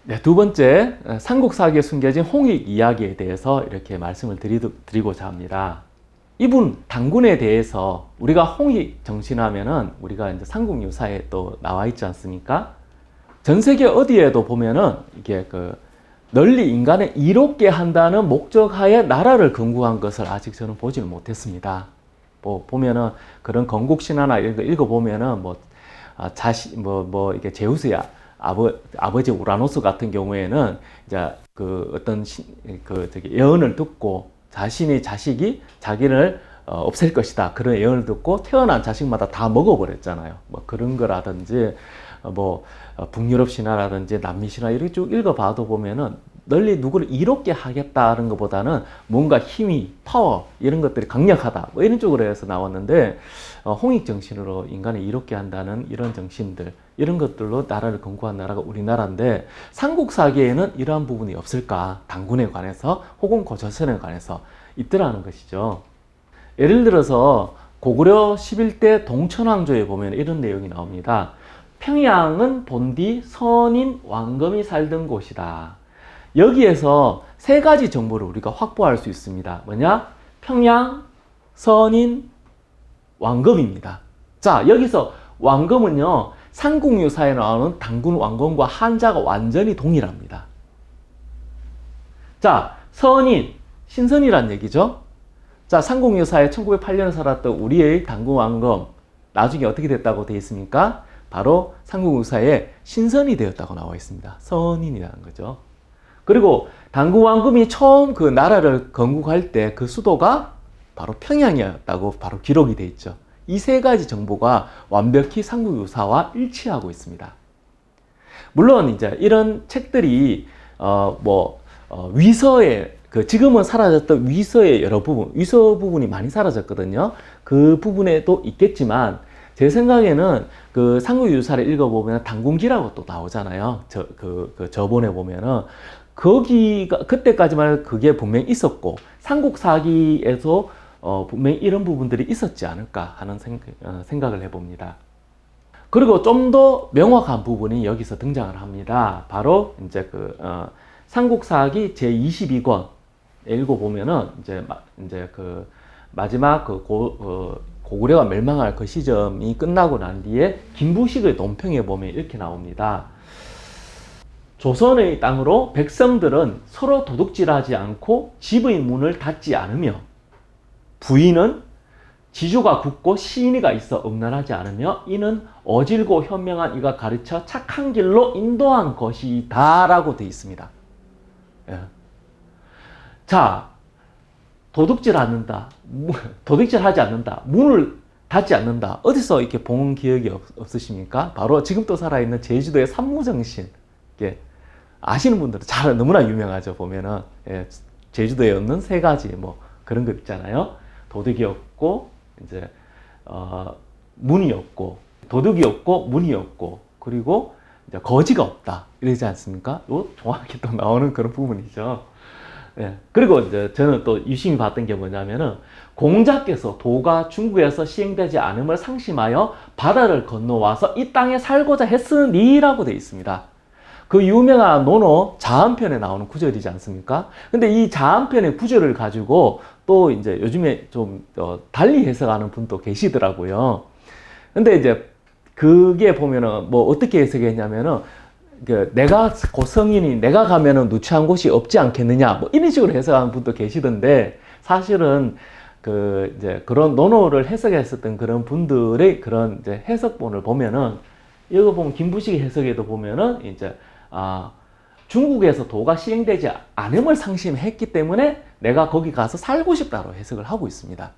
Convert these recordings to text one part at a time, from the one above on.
네, 두 번째, 삼국사기에 숨겨진 홍익 이야기에 대해서 이렇게 말씀을 드리고자 합니다. 이분 당군에 대해서 우리가 홍익 정신하면은 우리가 이제 삼국유사에 또 나와 있지 않습니까? 전 세계 어디에도 보면은 이게 널리 인간을 이롭게 한다는 목적하에 나라를 건국한 것을 아직 저는 보지는 못했습니다. 보면은 그런 건국신화나 이런 거 읽어보면은 이게 제우스야. 아버지 우라노스 같은 경우에는 이제 예언을 듣고 자신의 자식이 자기를 없앨 것이다. 그런 예언을 듣고 태어난 자식마다 다 먹어버렸잖아요. 그런 거라든지 북유럽 신화라든지 남미 신화 이렇게 쭉 읽어봐도 보면은 널리 누구를 이롭게 하겠다는 것보다는 뭔가 힘이, 파워 이런 것들이 강력하다 이런 쪽으로 해서 나왔는데 홍익 정신으로 인간을 이롭게 한다는 이런 정신들 이런 것들로 나라를 건국한 나라가 우리나라인데 삼국사기에는 이러한 부분이 없을까? 당군에 관해서 혹은 고조선에 관해서 있더라는 것이죠. 예를 들어서 고구려 11대 동천왕조에 보면 이런 내용이 나옵니다. 평양은 본디 선인 왕검이 살던 곳이다. 여기에서 세 가지 정보를 우리가 확보할 수 있습니다. 뭐냐? 평양, 선인, 왕검입니다. 자, 여기서 왕검은요, 삼국유사에 나오는 당군 왕검과 한자가 완전히 동일합니다. 자, 선인, 신선이란 얘기죠. 자, 삼국유사에 1908년에 살았던 우리의 당군 왕검, 나중에 어떻게 됐다고 되어 있습니까? 바로 삼국유사에 신선이 되었다고 나와 있습니다. 선인이라는 거죠. 그리고 당군 왕검이 처음 그 나라를 건국할 때 그 수도가 바로 평양이었다고 바로 기록이 되어 있죠. 이 세 가지 정보가 완벽히 삼국유사와 일치하고 있습니다. 물론 이제 이런 책들이 위서의 지금은 사라졌던 위서의 여러 부분, 위서 부분이 많이 사라졌거든요. 그 부분에도 있겠지만 제 생각에는 그 삼국유사를 읽어보면 당군기라고 또 나오잖아요. 저번에 보면은 그때까지만 그게 분명히 있었고 삼국사기에서 분명히 이런 부분들이 있었지 않을까 하는 생각을 해봅니다. 그리고 좀 더 명확한 부분이 여기서 등장을 합니다. 바로 이제 삼국사기 제22권 읽어보면은 이제 마지막 고구려가 멸망할 그 시점이 끝나고 난 뒤에 김부식의 논평에 보면 이렇게 나옵니다. 조선의 땅으로 백성들은 서로 도둑질하지 않고 집의 문을 닫지 않으며 부인은 지주가 굳고 시인이가 있어 음란하지 않으며 이는 어질고 현명한 이가 가르쳐 착한 길로 인도한 것이다 라고 되어 있습니다. 예. 자, 도둑질하지 않는다. 문을 닫지 않는다. 어디서 이렇게 본 기억이 없으십니까? 바로 지금 또 살아있는 제주도의 산무정신. 아시는 분들은 너무나 유명하죠. 보면은 제주도에 없는 세 가지 그런 것 있잖아요. 도둑이 없고 이제 문이 없고 도둑이 없고 문이 없고 그리고 이제 거지가 없다 이러지 않습니까? 정확히 또 나오는 그런 부분이죠. 그리고 이제 저는 또 유심히 봤던 게 뭐냐면은 공자께서 도가 중국에서 시행되지 않음을 상심하여 바다를 건너와서 이 땅에 살고자 했으니라고 되어 있습니다. 그 유명한 논어 자한편에 나오는 구절이지 않습니까? 근데 이 자한편의 구절을 가지고 또 이제 요즘에 좀 달리 해석하는 분도 계시더라고요. 근데 이제 그게 보면은 어떻게 해석했냐면은 내가 고성인이 내가 가면은 누추한 곳이 없지 않겠느냐 이런 식으로 해석하는 분도 계시던데 사실은 이제 그런 논어를 해석했었던 그런 분들의 그런 이제 해석본을 보면은 이거 보면 김부식의 해석에도 보면은 이제 중국에서 도가 시행되지 않음을 상심했기 때문에 내가 거기 가서 살고 싶다고 해석을 하고 있습니다.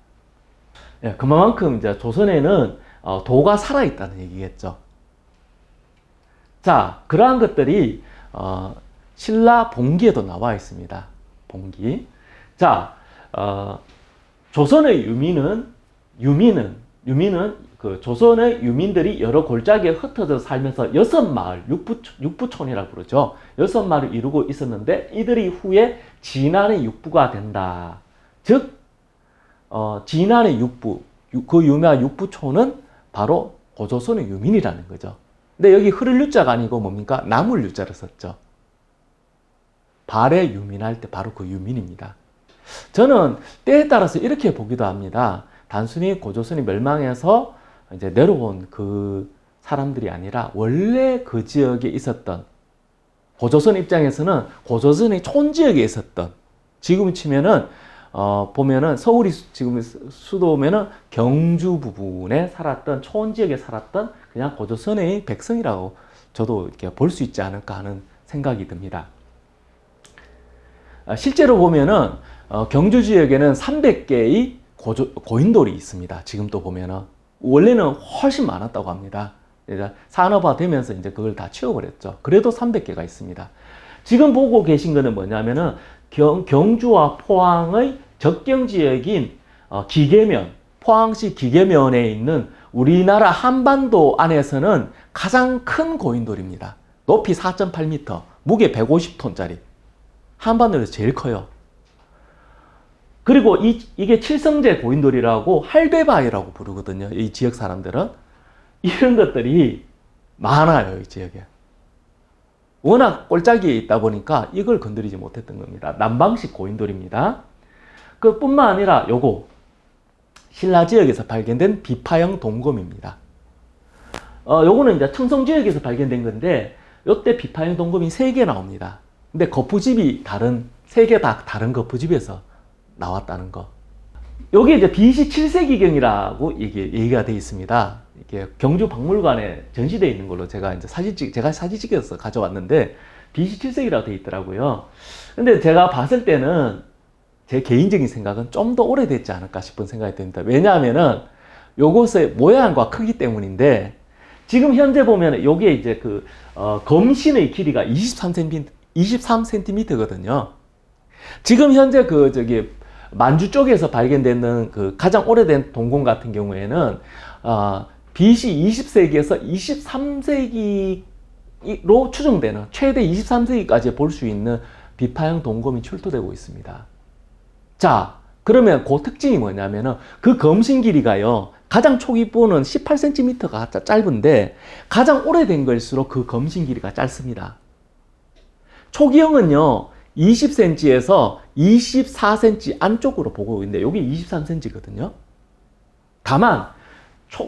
그만큼 이제 조선에는 도가 살아있다는 얘기겠죠. 자, 그러한 것들이 신라 봉기에도 나와 있습니다. 봉기. 자, 조선의 유민은 조선의 유민들이 여러 골짜기에 흩어져 살면서 6마을, 육부촌이라고 부르죠. 6마을을 이루고 있었는데 이들이 후에 진안의 육부가 된다. 즉 진안의 육부, 그 유명한 육부촌은 바로 고조선의 유민이라는 거죠. 근데 여기 흐를 유자가 아니고 뭡니까? 나물 유자를 썼죠. 발해 유민할 때 바로 그 유민입니다. 저는 때에 따라서 이렇게 보기도 합니다. 단순히 고조선이 멸망해서 이제 내려온 그 사람들이 아니라 원래 그 지역에 있었던, 고조선 입장에서는 고조선의 촌지역에 있었던, 지금 치면은 보면은 서울이 지금 수도면은 경주 부분에 살았던, 촌지역에 살았던 그냥 고조선의 백성이라고 저도 이렇게 볼 수 있지 않을까 하는 생각이 듭니다. 실제로 보면은 경주 지역에는 300개의 고인돌이 있습니다. 지금 또 보면은 원래는 훨씬 많았다고 합니다. 산업화 되면서 이제 그걸 다 치워버렸죠. 그래도 300개가 있습니다. 지금 보고 계신 거는 뭐냐면은 경주와 포항의 접경 지역인 기계면, 포항시 기계면에 있는 우리나라 한반도 안에서는 가장 큰 고인돌입니다. 높이 4.8m, 무게 150톤짜리. 한반도에서 제일 커요. 그리고 이게 칠성제 고인돌이라고 할배바위라고 부르거든요. 이 지역 사람들은. 이런 것들이 많아요, 이 지역에. 워낙 꼴짜기에 있다 보니까 이걸 건드리지 못했던 겁니다. 남방식 고인돌입니다. 그뿐만 아니라 요거 신라 지역에서 발견된 비파형 동검입니다. 요거는 이제 청송 지역에서 발견된 건데 요때 비파형 동검이 3개 나옵니다. 근데 거푸집이 다른, 3개 다 다른 거푸집에서 나왔다는 거. 여기 이제 BC 7세기경이라고 얘기가 되어 있습니다. 이게 경주 박물관에 전시되어 있는 걸로 제가 사진 찍어서 가져왔는데 BC 7세기라고 되어 있더라고요. 근데 제가 봤을 때는 제 개인적인 생각은 좀 더 오래됐지 않을까 싶은 생각이 듭니다. 왜냐하면은 요것의 모양과 크기 때문인데 지금 현재 보면 요게 이제 검신의 길이가 23cm거든요. 지금 현재 만주 쪽에서 발견되는 가장 오래된 동공 같은 경우에는 BC 20세기에서 23세기로 추정되는 최대 23세기까지 볼 수 있는 비파형 동검이 출토되고 있습니다. 자, 그러면 그 특징이 뭐냐면은 그 검신 길이가요, 가장 초기부는 18cm가 짧은데 가장 오래된 걸수록 그 검신 길이가 짧습니다. 초기형은요 20cm에서 24cm 안쪽으로 보고 있는데 여기 23cm거든요. 다만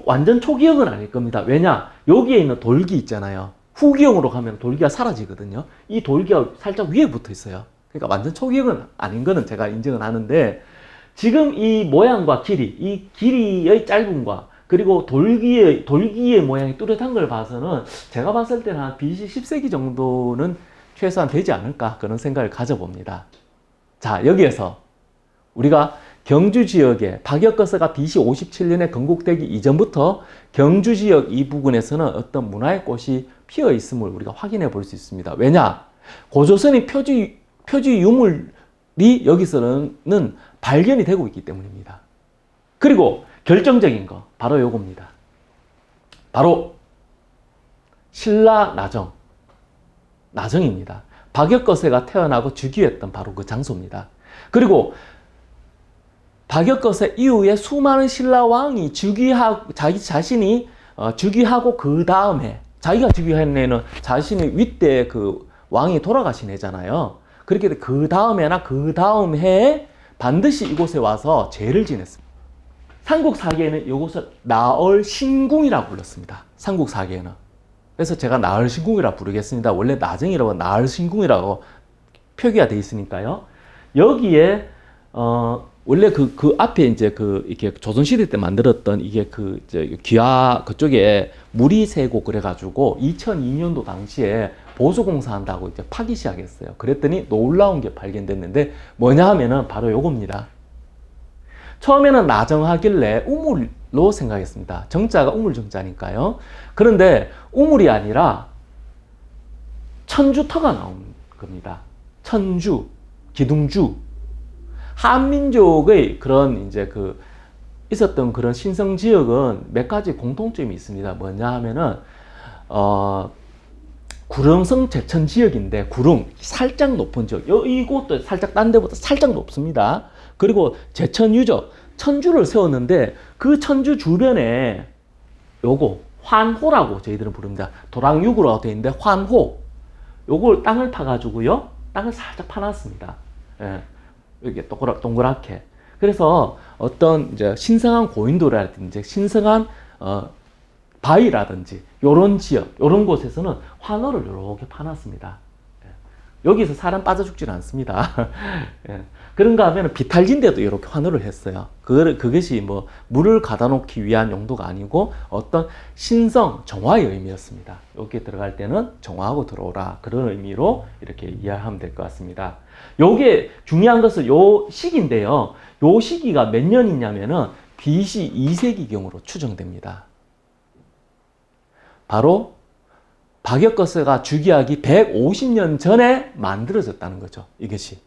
완전 초기형은 아닐 겁니다. 왜냐? 여기에 있는 돌기 있잖아요. 후기형으로 가면 돌기가 사라지거든요. 이 돌기가 살짝 위에 붙어 있어요. 그러니까 완전 초기형은 아닌 거는 제가 인정을 하는데 지금 이 모양과 길이, 이 길이의 짧음과 그리고 돌기의 모양이 뚜렷한 걸 봐서는 제가 봤을 때는 한 BC 10세기 정도는 최소한 되지 않을까 그런 생각을 가져봅니다. 자, 여기에서 우리가 경주 지역에 박역거서가 BC 57년에 건국되기 이전부터 경주 지역 이 부근에서는 어떤 문화의 꽃이 피어 있음을 우리가 확인해 볼 수 있습니다. 왜냐? 고조선의 표지 유물이 여기서는 발견이 되고 있기 때문입니다. 그리고 결정적인 거 바로 요겁니다. 바로 신라 나정입니다. 박역거세가 태어나고 즉위했던 바로 그 장소입니다. 그리고 박역거세 이후에 수많은 신라 왕이 자기 자신이 즉위하고 그 다음에 자기가 즉위한 해는 자신의 윗대 왕이 돌아가신 해잖아요. 그렇게 그 다음에나 그 다음 해에 반드시 이곳에 와서 제를 지냈습니다. 삼국사기에는 이곳을 나얼신궁이라고 불렀습니다. 삼국사기에는. 그래서 제가 나얼신궁이라고 부르겠습니다. 원래 나정이라고 나얼신궁이라고 표기가 되어 있으니까요. 여기에 원래 그 앞에 이제 이렇게 조선시대 때 만들었던 이게 귀화 그쪽에 물이 새고 그래가지고 2002년도 당시에 보수공사한다고 이제 파기 시작했어요. 그랬더니 놀라운 게 발견됐는데 뭐냐 하면은 바로 요겁니다. 처음에는 나정하길래 우물로 생각했습니다. 정자가 우물정자니까요. 그런데 우물이 아니라 천주터가 나온 겁니다. 천주, 기둥주. 한민족의 그런 이제 있었던 그런 신성 지역은 몇 가지 공통점이 있습니다. 뭐냐 하면은 구릉성 제천 지역인데 구릉 살짝 높은 지역. 이곳도 살짝 딴 데보다 살짝 높습니다. 그리고 제천 유적 천주를 세웠는데 그 천주 주변에 요거 환호라고 저희들은 부릅니다. 도랑육으로 되어 있는데 환호 요걸 땅을 파가지고요 땅을 살짝 파놨습니다. 예, 이렇게 동그랗게. 그래서 어떤 이제 신성한 고인돌이라든지 신성한 바위라든지 요런 지역, 요런 곳에서는 환호를 이렇게 파놨습니다. 예, 여기서 사람 빠져 죽지는 않습니다. 예, 그런가 하면 비탈진데도 이렇게 환호를 했어요. 그것이 뭐 물을 가다 놓기 위한 용도가 아니고 어떤 신성, 정화의 의미였습니다. 여기에 들어갈 때는 정화하고 들어오라. 그런 의미로 이렇게 이해하면 될 것 같습니다. 요게 중요한 것은 요 시기인데요. 요 시기가 몇 년이냐면은 BC 2세기경으로 추정됩니다. 바로 박역거세가 주기하기 150년 전에 만들어졌다는 거죠. 이것이.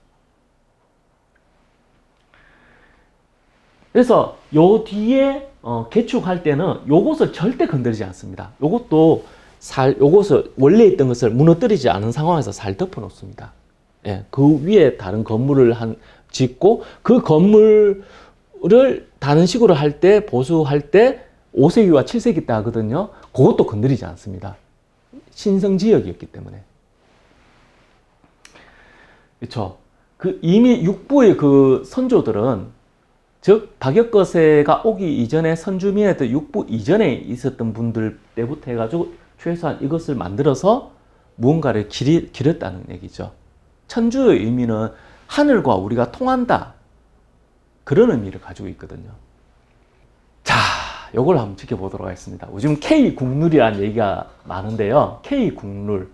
그래서 요 뒤에 개축할 때는 요것을 절대 건드리지 않습니다. 요것을 원래 있던 것을 무너뜨리지 않은 상황에서 잘 덮어 놓습니다. 예, 그 위에 다른 건물을 짓고 그 건물을 다른 식으로 할 때 보수할 때 5세기와 7세기 때 하거든요. 그것도 건드리지 않습니다. 신성지역이었기 때문에. 그렇죠. 그 이미 육부의 그 선조들은 즉 박역거세가 오기 이전에 선주민의 육부 이전에 있었던 분들 때부터 해가지고 최소한 이것을 만들어서 무언가를 기렸다는 얘기죠. 천주의 의미는 하늘과 우리가 통한다. 그런 의미를 가지고 있거든요. 자, 요걸 한번 지켜보도록 하겠습니다. 요즘 K국룰이라는 얘기가 많은데요. K국룰.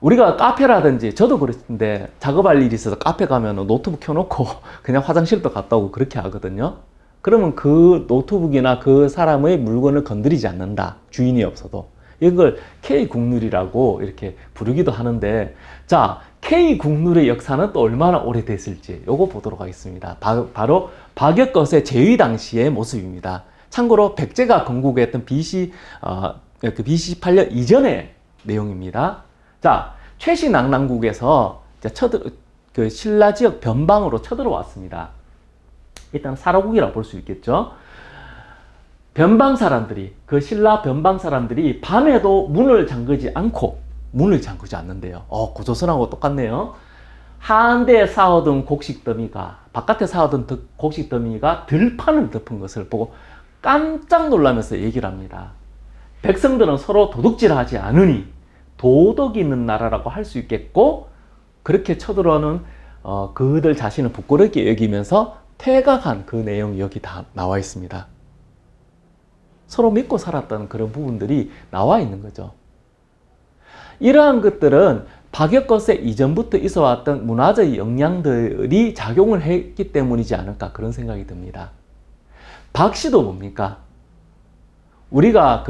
우리가 카페라든지, 저도 그랬는데 작업할 일이 있어서 카페 가면 노트북 켜놓고 그냥 화장실도 갔다 오고 그렇게 하거든요. 그러면 그 노트북이나 그 사람의 물건을 건드리지 않는다. 주인이 없어도. 이걸 K국룰이라고 이렇게 부르기도 하는데, 자, K국룰의 역사는 또 얼마나 오래됐을지 요거 보도록 하겠습니다. 바로 박역거세 제위 당시의 모습입니다. 참고로 백제가 건국했던 BC 18년 이전의 내용입니다. 자, 최신낭랑국에서 그 신라 지역 변방으로 쳐들어왔습니다. 일단 사라국이라고 볼 수 있겠죠. 변방 사람들이, 그 신라 변방 사람들이 밤에도 문을 잠그지 않는데요. 고조선하고 똑같네요. 한대에 쌓아둔 곡식더미가, 바깥에 쌓아둔 곡식더미가 들판을 덮은 것을 보고 깜짝 놀라면서 얘기를 합니다. 백성들은 서로 도둑질하지 않으니 도덕이 있는 나라라고 할 수 있겠고, 그렇게 쳐들어오는 그들 자신을 부끄럽게 여기면서 퇴각한 그 내용이 여기 다 나와 있습니다. 서로 믿고 살았던 그런 부분들이 나와 있는 거죠. 이러한 것들은 박역거세 이전부터 있어왔던 문화적 영향들이 작용을 했기 때문이지 않을까, 그런 생각이 듭니다. 박씨도 뭡니까? 우리가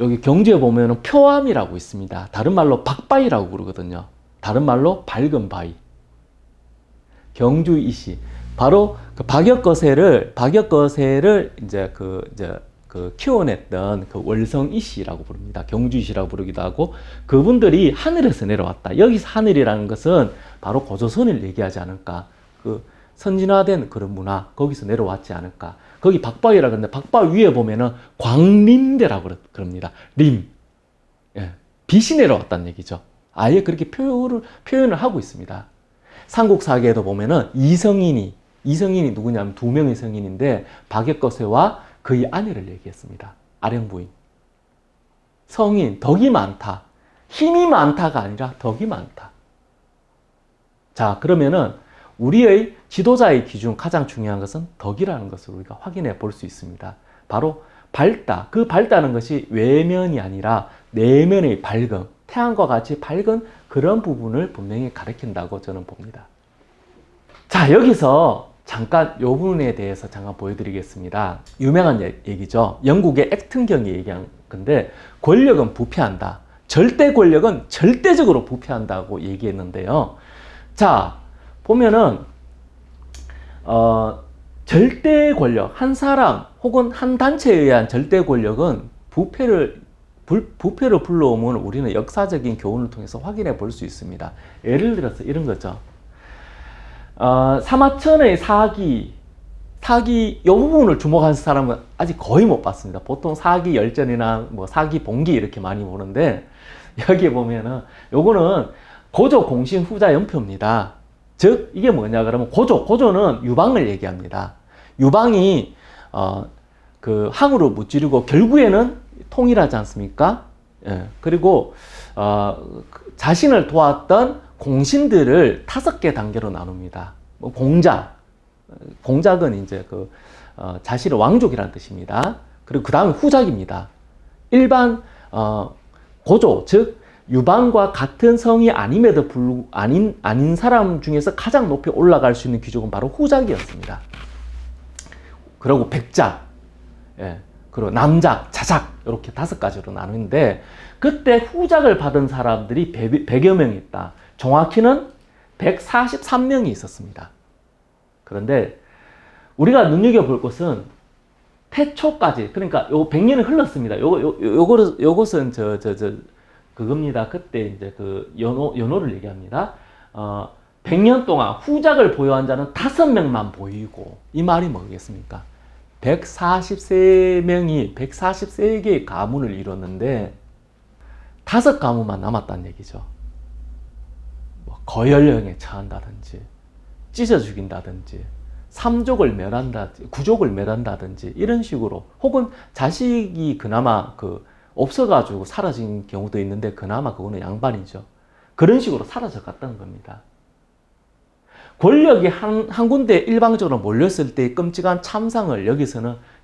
여기 경주에 보면은 표암이라고 있습니다. 다른 말로 박바위라고 그러거든요. 다른 말로 밝은 바위. 경주 이씨. 바로 그 박역거세를 이제 키워냈던 그 월성 이씨라고 부릅니다. 경주 이씨라고 부르기도 하고, 그분들이 하늘에서 내려왔다. 여기서 하늘이라는 것은 바로 고조선을 얘기하지 않을까. 그 선진화된 그런 문화, 거기서 내려왔지 않을까. 거기 박바위라 그러는데, 박바위 위에 보면은 광림대라고 그럽니다. 림. 예, 빛이 내려왔다는 얘기죠. 아예 그렇게 표현을 하고 있습니다. 삼국사기에도 보면은 이성인이 누구냐면 두 명의 성인인데, 박역거세와 그의 아내를 얘기했습니다. 아령부인. 성인, 덕이 많다. 힘이 많다가 아니라 덕이 많다. 자, 그러면은 우리의 지도자의 기준, 가장 중요한 것은 덕이라는 것을 우리가 확인해 볼 수 있습니다. 바로 밝다. 그 밝다는 것이 외면이 아니라 내면의 밝음, 태양과 같이 밝은 그런 부분을 분명히 가리킨다고 저는 봅니다. 자, 여기서 잠깐 이 부분에 대해서 잠깐 보여드리겠습니다. 유명한 얘기죠. 영국의 액튼경이 얘기한 건데, 권력은 부패한다. 절대 권력은 절대적으로 부패한다고 얘기했는데요. 자, 보면은 절대 권력, 한 사람 혹은 한 단체에 의한 절대 권력은 부패를 불러오면 우리는 역사적인 교훈을 통해서 확인해 볼 수 있습니다. 예를 들어서 이런 거죠. 사마천의 사기 이 부분을 주목한 사람은 아직 거의 못 봤습니다. 보통 사기 열전이나 뭐 사기 봉기 이렇게 많이 보는데, 여기 보면은 요거는 고조 공신 후자 연표입니다. 즉 이게 뭐냐 그러면 고조는 유방을 얘기합니다. 유방이 그 항으로 무찌르고 결국에는 통일하지 않습니까? 예. 그리고 자신을 도왔던 공신들을 5개 단계로 나눕니다. 뭐 공작은 이제 자신의 왕족이라는 뜻입니다. 그리고 그 다음에 후작입니다. 일반 고조, 즉 유방과 같은 성이 아님에도 아닌 사람 중에서 가장 높이 올라갈 수 있는 귀족은 바로 후작이었습니다. 그리고 백작, 예, 그리고 남작, 자작 이렇게 5가지로 나누는데 그때 후작을 받은 사람들이 100여 명이 있다. 정확히는 143명이 있었습니다. 그런데 우리가 눈여겨볼 것은 태초까지, 그러니까 요 100년이 흘렀습니다. 요것은 그겁니다. 그때 이제 그 연호를 얘기합니다. 100년 동안 후작을 보유한 자는 5명만 보이고, 이 말이 뭐겠습니까? 143명이 143개의 가문을 이뤘는데 5가문만 남았다는 얘기죠. 뭐 거열령에 처한다든지 찢어 죽인다든지 3족을 멸한다든지 9족을 멸한다든지 이런 식으로, 혹은 자식이 그나마 없어가지고 사라진 경우도 있는데 그나마 그거는 양반이죠. 그런 식으로 사라져 갔다는 겁니다. 권력이 한 군데 일방적으로 몰렸을 때의 끔찍한 참상을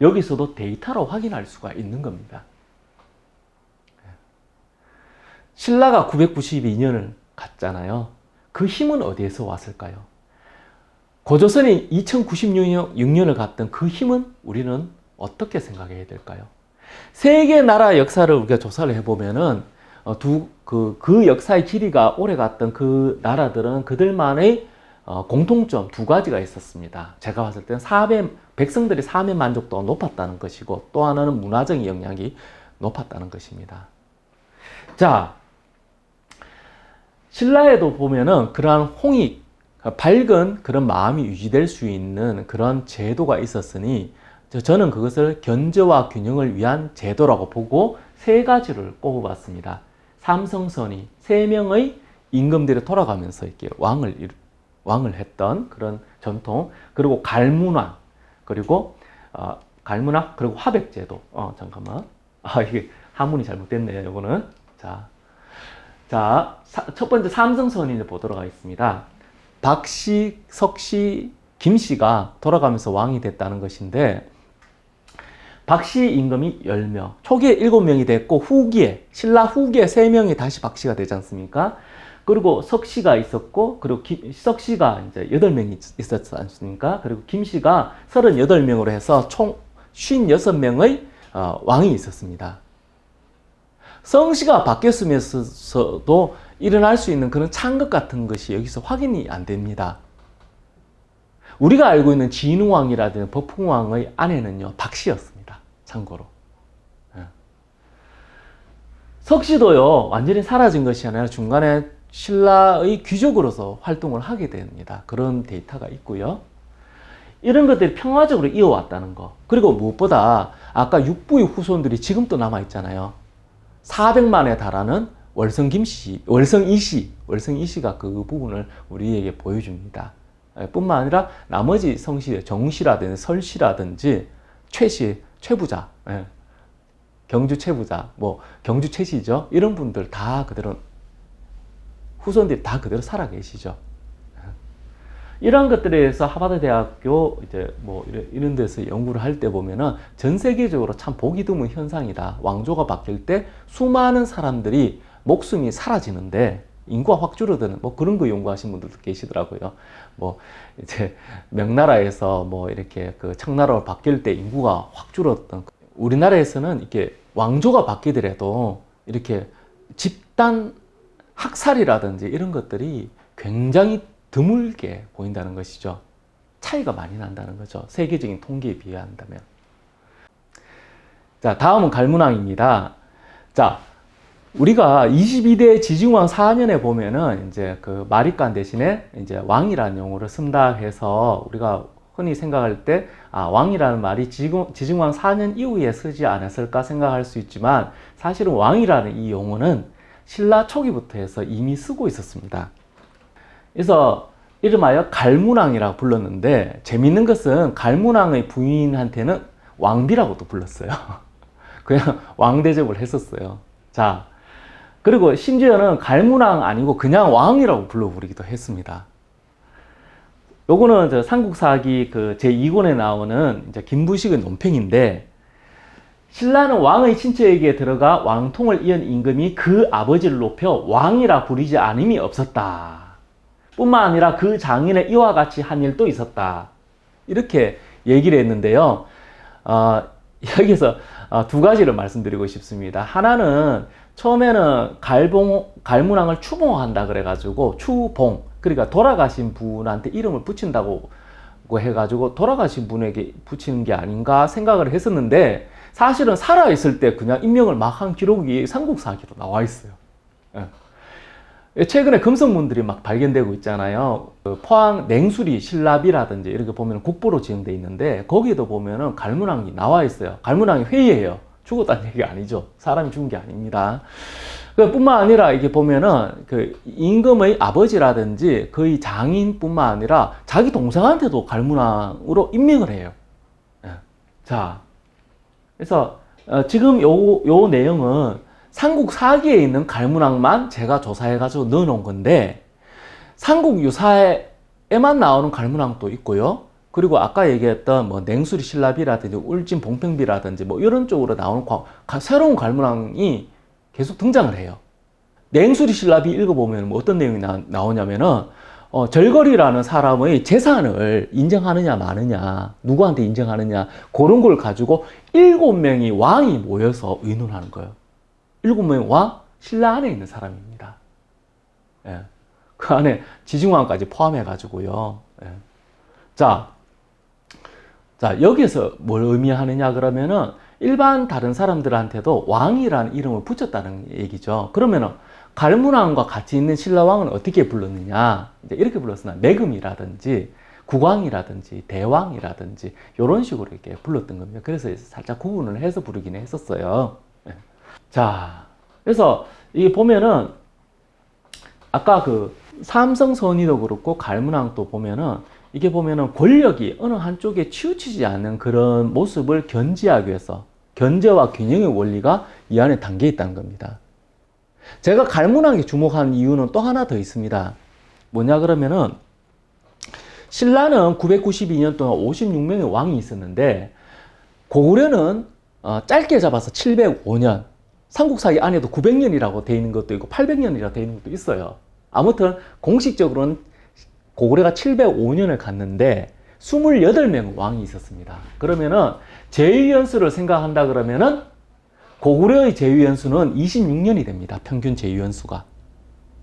여기서도 데이터로 확인할 수가 있는 겁니다. 신라가 992년을 갔잖아요. 그 힘은 어디에서 왔을까요? 고조선이 2096년을 갔던 그 힘은 우리는 어떻게 생각해야 될까요? 세계 나라 역사를 우리가 조사를 해보면은 그 역사의 길이가 오래 갔던 그 나라들은 그들만의 공통점 2가지가 있었습니다. 제가 봤을 때는 백성들의 사회 만족도가 높았다는 것이고, 또 하나는 문화적인 영향이 높았다는 것입니다. 자, 신라에도 보면은 그러한 홍익, 밝은 그런 마음이 유지될 수 있는 그런 제도가 있었으니 저는 그것을 견제와 균형을 위한 제도라고 보고 3가지를 꼽아봤습니다. 삼성선이 3명의 임금들이 돌아가면서 이렇게 왕을 했던 그런 전통, 그리고 갈문왕, 그리고 화백제도. 잠깐만. 이게 한문이 잘못됐네요. 이거는. 자, 첫 번째 삼성선인을 보도록 하겠습니다. 박씨, 석씨, 김씨가 돌아가면서 왕이 됐다는 것인데, 박씨 임금이 10명, 초기에 7명이 됐고, 신라 후기에 3명이 다시 박씨가 되지 않습니까? 그리고 석씨가 있었고, 그리고 석씨가 이제 8명이 있었지 않습니까? 그리고 김씨가 38명으로 해서 총 56명의 왕이 있었습니다. 성씨가 바뀌었으면서도 일어날 수 있는 그런 창극 같은 것이 여기서 확인이 안 됩니다. 우리가 알고 있는 진흥왕이라든지 법흥왕의 아내는요, 박씨였습니다. 참고로. 석씨도요, 완전히 사라진 것이 아니라 중간에 신라의 귀족으로서 활동을 하게 됩니다. 그런 데이터가 있고요. 이런 것들이 평화적으로 이어왔다는 거. 그리고 무엇보다 아까 육부의 후손들이 지금도 남아있잖아요. 400만에 달하는 월성 이씨가 그 부분을 우리에게 보여줍니다. 뿐만 아니라 나머지 성씨, 정씨라든지 설씨라든지 최부자, 경주 최부자, 경주 최씨죠. 이런 분들 다 그대로, 후손들이 다 그대로 살아 계시죠. 이런 것들에 대해서 하버드 대학교 이런 데서 연구를 할 때 보면은 전 세계적으로 참 보기 드문 현상이다. 왕조가 바뀔 때 수많은 사람들이 목숨이 사라지는데 인구가 확 줄어드는 그런 거 연구하신 분들도 계시더라고요. 이제 명나라에서 이렇게 그 청나라로 바뀔 때 인구가 확 줄었던, 우리나라에서는 이렇게 왕조가 바뀌더라도 이렇게 집단 학살이라든지 이런 것들이 굉장히 드물게 보인다는 것이죠. 차이가 많이 난다는 거죠. 세계적인 통계에 비한다면. 자, 다음은 갈문왕입니다. 자, 우리가 22대 지증왕 4년에 보면은 이제 그 마립간 대신에 이제 왕이라는 용어를 쓴다 해서 우리가 흔히 생각할 때 왕이라는 말이 지증왕 4년 이후에 쓰지 않았을까 생각할 수 있지만, 사실은 왕이라는 이 용어는 신라 초기부터 해서 이미 쓰고 있었습니다. 그래서 이름하여 갈문왕이라고 불렀는데, 재밌는 것은 갈문왕의 부인한테는 왕비라고도 불렀어요. 그냥 왕 대접을 했었어요. 자, 그리고 심지어는 갈문왕 아니고 그냥 왕이라고 불러부르기도 했습니다. 요거는 저 삼국사기 그 제2권에 나오는 이제 김부식의 논평인데, 신라는 왕의 친처에게 들어가 왕통을 이은 임금이 그 아버지를 높여 왕이라 부르지 않음이 없었다. 뿐만 아니라 그 장인의 이와 같이 한 일도 있었다. 이렇게 얘기를 했는데요. 여기서 두 가지를 말씀드리고 싶습니다. 하나는 처음에는 갈문왕을 추봉한다 그래가지고 추봉, 그러니까 돌아가신 분한테 이름을 붙인다고 해가지고 돌아가신 분에게 붙이는 게 아닌가 생각을 했었는데, 사실은 살아있을 때 그냥 임명을 막 한 기록이 삼국사기로 나와 있어요. 최근에 금성문들이 막 발견되고 있잖아요. 포항 냉수리 신라비라든지 이렇게 보면 국보로 지정되어 있는데, 거기에도 보면은 갈문왕이 나와 있어요. 갈문왕이 회의해요. 죽었다는 얘기가 아니죠. 사람이 죽은 게 아닙니다. 뿐만 아니라 이게 보면은 그 임금의 아버지라든지 그의 장인뿐만 아니라 자기 동생한테도 갈문왕으로 임명을 해요. 자, 그래서 지금 요 내용은 삼국사기에 있는 갈문왕만 제가 조사해가지고 넣어놓은 건데, 삼국유사에만 나오는 갈문왕도 있고요. 그리고 아까 얘기했던 뭐 냉수리 신라비라든지 울진 봉평비라든지 뭐 이런 쪽으로 나오는 새로운 갈문왕이 계속 등장을 해요. 냉수리 신라비 읽어보면 뭐 어떤 내용이 나오냐면은 절거리라는 사람의 재산을 인정하느냐 마느냐, 누구한테 인정하느냐, 그런 걸 가지고 7명이 왕이 모여서 의논하는 거예요. 7명의 왕, 신라 안에 있는 사람입니다. 예. 그 안에 지증왕까지 포함해가지고요. 예. 자, 여기서 뭘 의미하느냐 그러면은 일반 다른 사람들한테도 왕이라는 이름을 붙였다는 얘기죠. 그러면은 갈문왕과 같이 있는 신라왕은 어떻게 불렀느냐? 이제 이렇게 불렀으나 매금이라든지 국왕이라든지 대왕이라든지 이런 식으로 이렇게 불렀던 겁니다. 그래서 살짝 구분을 해서 부르긴 했었어요. 자, 그래서 이게 보면은 아까 그 삼성선의도 그렇고 갈문왕도 보면은 이게 보면은 권력이 어느 한쪽에 치우치지 않는 그런 모습을 견지하기 위해서 견제와 균형의 원리가 이 안에 담겨 있다는 겁니다. 제가 갈문왕에 주목한 이유는 또 하나 더 있습니다. 뭐냐 그러면은 신라는 992년 동안 56명의 왕이 있었는데, 고구려는 짧게 잡아서 705년, 삼국사기 안에도 900년이라고 되어 있는 것도 있고 800년이라고 되어 있는 것도 있어요. 아무튼 공식적으로는 고구려가 705년을 갔는데 28명의 왕이 있었습니다. 그러면은 제위연수를 생각한다 그러면은 고구려의 제위연수는 26년이 됩니다. 평균 제위연수가.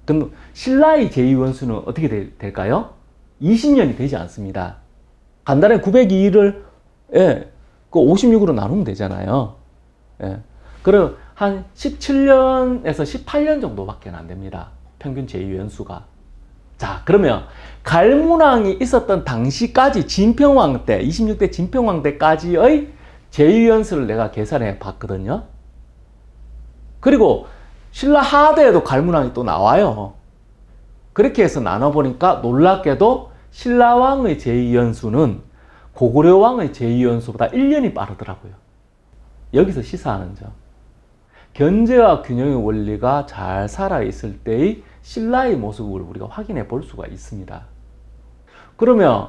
그럼 신라의 제위연수는 어떻게 될까요? 20년이 되지 않습니다. 간단하게 902를 그 56으로 나누면 되잖아요. 예. 그럼 한 17년에서 18년 정도밖에 안 됩니다. 평균 제위연수가. 자, 그러면 갈문왕이 있었던 당시까지 진평왕 때, 26대 진평왕 때까지의 제위연수를 내가 계산해 봤거든요. 그리고 신라 하대에도 갈문왕이 또 나와요. 그렇게 해서 나눠보니까 놀랍게도 신라왕의 제위연수는 고구려왕의 제위연수보다 1년이 빠르더라고요. 여기서 시사하는 점. 견제와 균형의 원리가 잘 살아있을 때의 신라의 모습을 우리가 확인해 볼 수가 있습니다. 그러면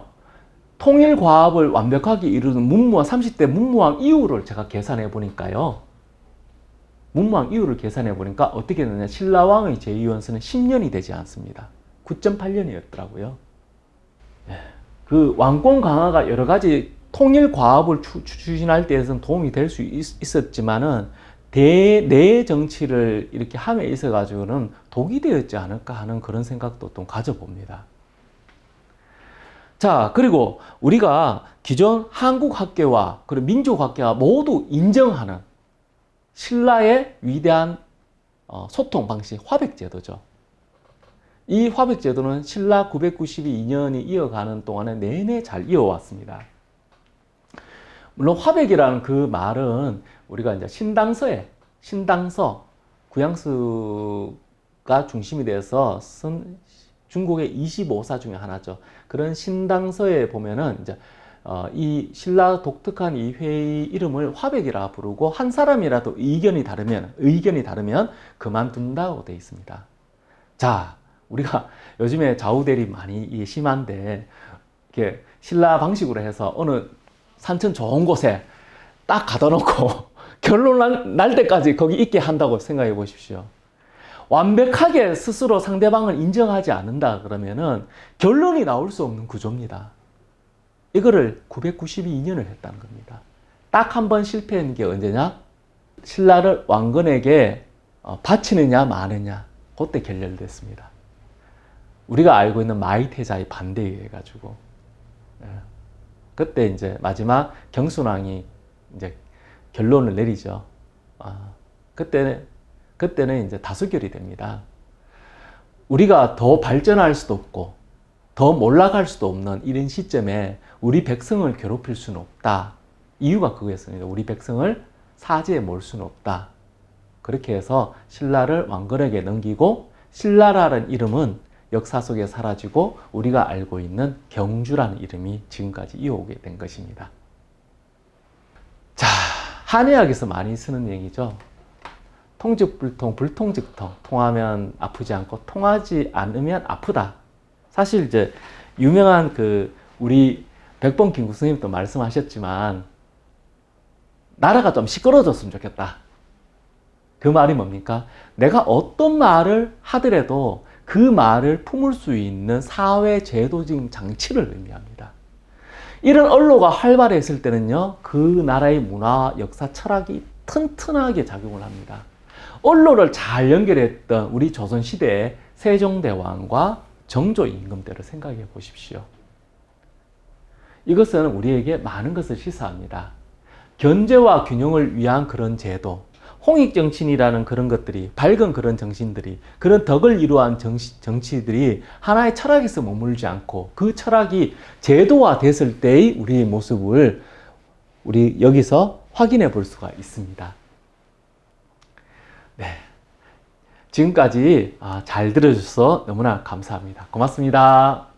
통일과업을 완벽하게 이루는 문무왕, 30대 문무왕 이후를 제가 계산해 보니까요. 문무왕 이후를 계산해 보니까 어떻게 되느냐. 신라왕의 제위연수는 10년이 되지 않습니다. 9.8년이었더라고요. 그 왕권 강화가 여러 가지 통일과업을 추진할 때에서는 도움이 될 수 있었지만은 내 정치를 이렇게 함에 있어가지고는 독이 되었지 않을까 하는 그런 생각도 좀 가져봅니다. 자, 그리고 우리가 기존 한국학계와 그리고 민족학계가 모두 인정하는 신라의 위대한 소통 방식, 화백제도죠. 이 화백제도는 신라 992년이 이어가는 동안에 내내 잘 이어왔습니다. 물론 화백이라는 그 말은 우리가 이제 신당서, 구양수 신당서가 중심이 돼서 쓴 중국의 25사 중에 하나죠. 그런 신당서에 보면은 이제 이 신라 독특한 이 회의 이름을 화백이라 부르고 한 사람이라도 의견이 다르면 그만둔다고 되어 있습니다. 자, 우리가 요즘에 좌우대립 많이 심한데 이렇게 신라 방식으로 해서 어느 산천 좋은 곳에 딱 가둬 놓고 결론 날 때까지 거기 있게 한다고 생각해 보십시오. 완벽하게 스스로 상대방을 인정하지 않는다 그러면은 결론이 나올 수 없는 구조입니다. 이거를 992년을 했다는 겁니다. 딱 한 번 실패한 게 언제냐? 신라를 왕건에게 바치느냐 마느냐, 그때 결렬됐습니다. 우리가 알고 있는 마이태자의 반대에 의해 가지고 그때 이제 마지막 경순왕이 이제 결론을 내리죠. 그때는 이제 다수결이 됩니다. 우리가 더 발전할 수도 없고 더 몰락할 수도 없는 이런 시점에 우리 백성을 괴롭힐 수는 없다. 이유가 그거였습니다. 우리 백성을 사지에 몰 수는 없다. 그렇게 해서 신라를 왕건에게 넘기고 신라라는 이름은 역사 속에 사라지고 우리가 알고 있는 경주라는 이름이 지금까지 이어오게 된 것입니다. 자, 한의학에서 많이 쓰는 얘기죠. 통즉불통, 불통즉통. 통하면 아프지 않고 통하지 않으면 아프다. 사실 이제 유명한 우리 백범 김구 스님도 말씀하셨지만 나라가 좀 시끄러워졌으면 좋겠다. 그 말이 뭡니까? 내가 어떤 말을 하더라도 그 말을 품을 수 있는 사회 제도적인 장치를 의미합니다. 이런 언로가 활발했을 때는요, 그 나라의 문화와 역사, 철학이 튼튼하게 작용을 합니다. 언로를 잘 연결했던 우리 조선시대의 세종대왕과 정조임금때를 생각해 보십시오. 이것은 우리에게 많은 것을 시사합니다. 견제와 균형을 위한 그런 제도, 홍익정신이라는 그런 것들이, 밝은 그런 정신들이, 그런 덕을 이루한 정치들이 하나의 철학에서 머물지 않고 그 철학이 제도화 됐을 때의 우리의 모습을 우리 여기서 확인해 볼 수가 있습니다. 네. 지금까지 잘 들어주셔서 너무나 감사합니다. 고맙습니다.